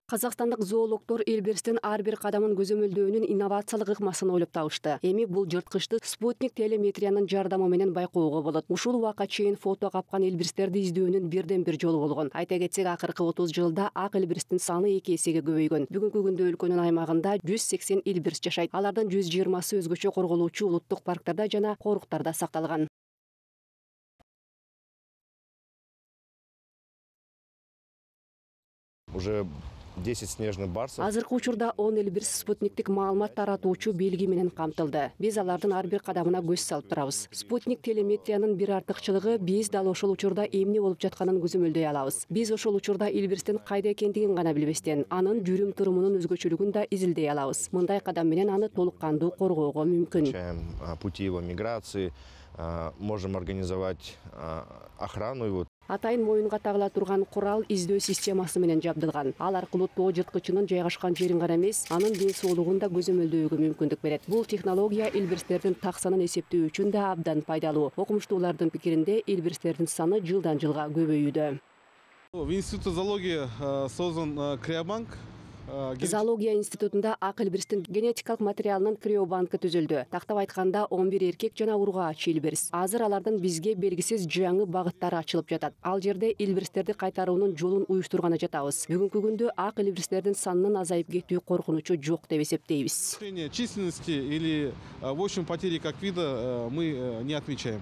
Казакстандык зоологдор Элберстин ар бир кадамын көзөмөлдөөнүн инновациялык ыкмасын ойлоп табышты. Эми бул жырткычты спутник телеметриянын жардамы менен байкоого болот. Ушул убакка чейин фото капкан элбирстерди издөөнүн бирден бир жолу болгон. Айта кетсек, акыркы 30 жылда ак элбирстин саны 2 эсеге көбөйгөн. Бүгүнкү күндө өлкөнүн аймагында 180 элбирс жашайт. Алардын 120сы өзгөчө корголуучу улуттук парктарда жана коруктарда сакталган. Уже 10 снежных барсов. Азыркы учурда 10 элбирс спутниктик маалымат таратуучу белги менен камтылды. Биз алардын ар бир кадамына көз салып турабыз. Спутник телеметриянын бир артыкчылыгы биз дал ошол учурда эмне болуп жатканын көзөмөлдөй алабыз. Биз ошол учурда элбирстин кайда экендигин гана билбестен, анын жүрүм турумунун өзгөчөлүгүн да изилдей алабыз. Мындай кадам менен аны толук кандуу коргоого мүмкүн. Пути его миграции, можем организовать охрану его. Атайын моюнга тагыла турган курал издөө системасы менен жабдылган. Ал аркылуу тоо жырткычынын жайгашкан жерин гана эмес, анын ден соолугун да көзөмөлдөөгө мүмкүндүк берет. Бул технология элбирстердин так санын эсептөө үчүн да абдан пайдалуу. Окумуштуулардын пикиринде элбирстердин саны жылдан жылга көбөйүүдө. В институте зоологии создан криобанк. Зоология институтунда ак элбирстин генетикалык материалынын криобанкы түзүлдү. Тактап айтканда 11 эркек жана ургаач элбирс. Азыр алардын бизге белгисиз жаңы багыттары ачылып жатат. Ал жерде элбирстерди кайтаруунун жолун уюштурганы жатабыз. Бүгүнкү күндө ак элбирстердин санынын азайып кетүү коркунучу жок деп эсептейбиз. Численности или в общем потери как вида мы не отмечаем.